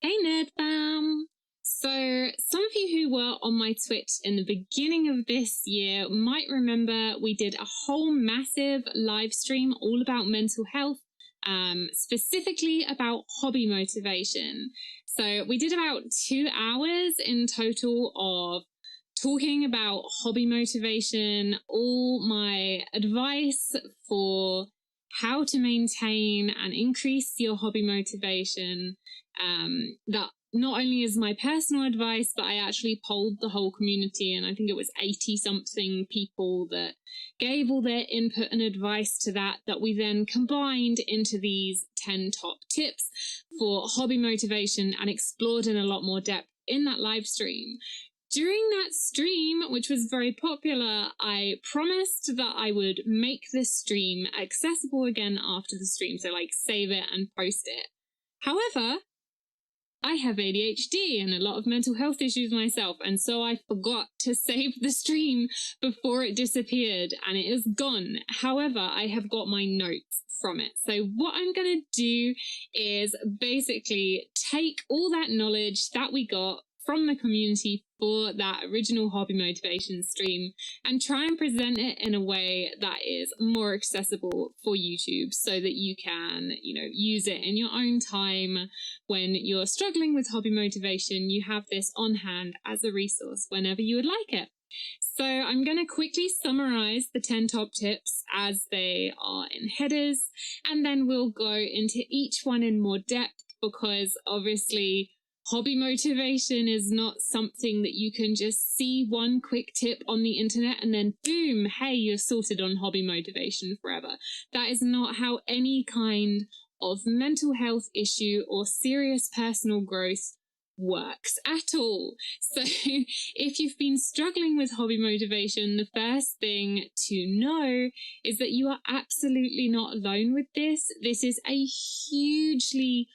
Hey Nerd Fam! So, some of you who were on my Twitch in the beginning of this year might remember we did a whole massive live stream all about mental health, specifically about hobby motivation. So, we did about 2 hours in total of talking about hobby motivation, all my advice for how to maintain and increase your hobby motivation. That not only is my personal advice, but I actually polled the whole community, and I think it was 80 something people that gave all their input and advice to that we then combined into these 10 top tips for hobby motivation and explored in a lot more depth in that live stream. During that stream, which was very popular, I promised that I would make this stream accessible again after the stream, so like save it and post it. However, I have ADHD and a lot of mental health issues myself, and so I forgot to save the stream before it disappeared, and it is gone. However, I have got my notes from it. So what I'm going to do is basically take all that knowledge that we got from the community for that original hobby motivation stream and try and present it in a way that is more accessible for YouTube so that you can, use it in your own time when you're struggling with hobby motivation. You have this on hand as a resource whenever you would like it. So I'm going to quickly summarize the 10 top tips as they are in headers, and then we'll go into each one in more depth because obviously hobby motivation is not something that you can just see one quick tip on the internet and then boom, hey, you're sorted on hobby motivation forever. That is not how any kind of mental health issue or serious personal growth works at all. So if you've been struggling with hobby motivation, the first thing to know is that you are absolutely not alone with this. This is a hugely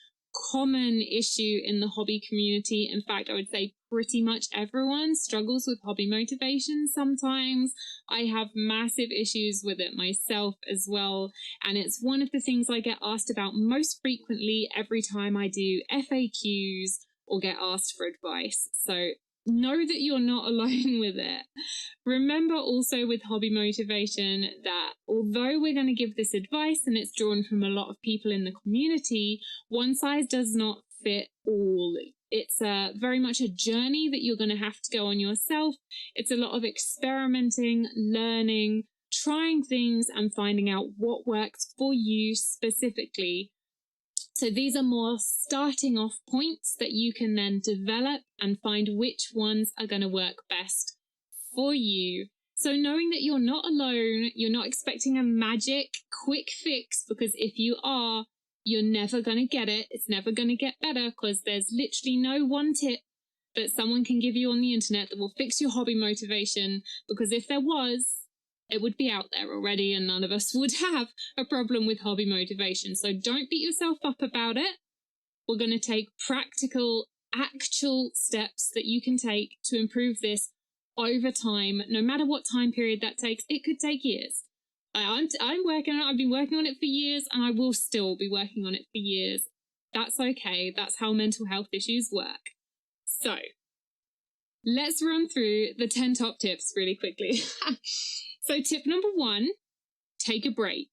common issue in the hobby community. In fact, I would say pretty much everyone struggles with hobby motivation sometimes. I have massive issues with it myself as well, and it's one of the things I get asked about most frequently every time I do FAQs or get asked for advice. So know that you're not alone with it. Remember also with hobby motivation that although we're going to give this advice and it's drawn from a lot of people in the community, one size does not fit all. It's very much a journey that you're going to have to go on yourself. It's a lot of experimenting, learning, trying things and finding out what works for you specifically. So these are more starting off points that you can then develop and find which ones are going to work best for you. So knowing that you're not alone, you're not expecting a magic quick fix, because if you are, you're never going to get it. It's never going to get better because there's literally no one tip that someone can give you on the internet that will fix your hobby motivation, because if there was, it would be out there already and none of us would have a problem with hobby motivation. So don't beat yourself up about it. We're going to take practical, actual steps that you can take to improve this over time, no matter what time period that takes. It could take years. I'm working on it. I've been working on it for years and I will still be working on it for years. That's okay. That's how mental health issues work. So let's run through the 10 top tips really quickly. So tip number 1, take a break.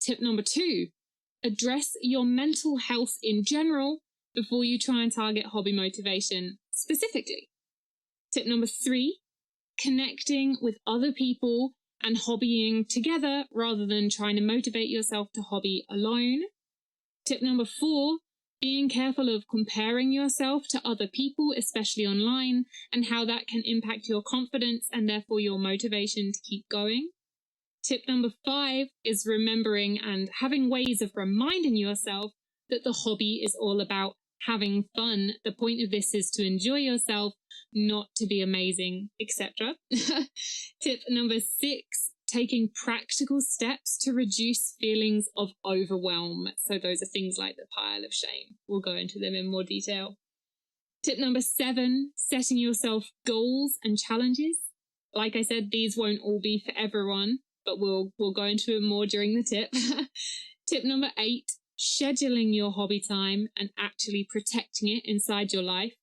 Tip number 2, address your mental health in general before you try and target hobby motivation specifically. Tip number 3, connecting with other people and hobbying together rather than trying to motivate yourself to hobby alone. Tip number 4, being careful of comparing yourself to other people, especially online, and how that can impact your confidence and therefore your motivation to keep going. Tip number 5 is remembering and having ways of reminding yourself that the hobby is all about having fun. The point of this is to enjoy yourself, not to be amazing, etc. Tip number 6, taking practical steps to reduce feelings of overwhelm. So those are things like the pile of shame. We'll go into them in more detail. Tip number 7, setting yourself goals and challenges. Like I said, these won't all be for everyone, but we'll go into it more during the tip. Tip number 8, scheduling your hobby time and actually protecting it inside your life.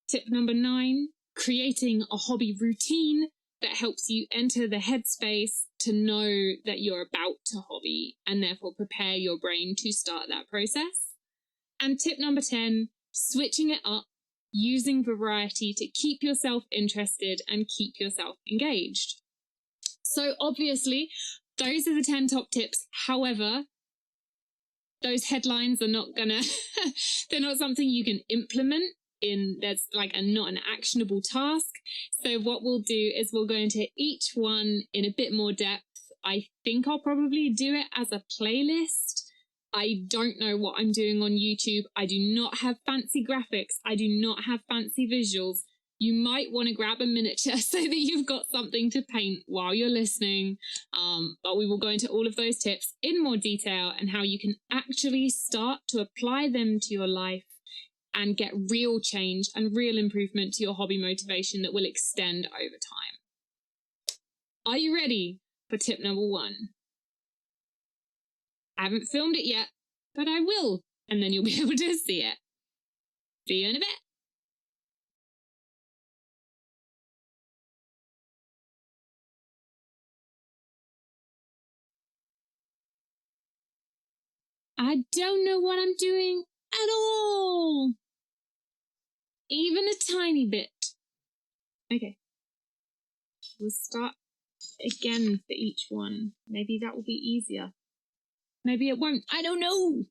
Tip number 9, creating a hobby routine that helps you enter the headspace to know that you're about to hobby and therefore prepare your brain to start that process. And tip number 10, switching it up, using variety to keep yourself interested and keep yourself engaged. So obviously, those are the 10 top tips. However, those headlines are not gonna, they're not something you can implement there's like not an actionable task. So what we'll do is we'll go into each one in a bit more depth. I think I'll probably do it as a playlist. I don't know what I'm doing on YouTube. I do not have fancy graphics. I do not have fancy visuals. You might want to grab a miniature so that you've got something to paint while you're listening. But we will go into all of those tips in more detail and how you can actually start to apply them to your life and get real change and real improvement to your hobby motivation that will extend over time. Are you ready for tip number 1? I haven't filmed it yet, but I will, and then you'll be able to see it. See you in a bit. I don't know what I'm doing at all. Even a tiny bit. Okay. We'll start again for each one. Maybe that will be easier. Maybe it won't. I don't know.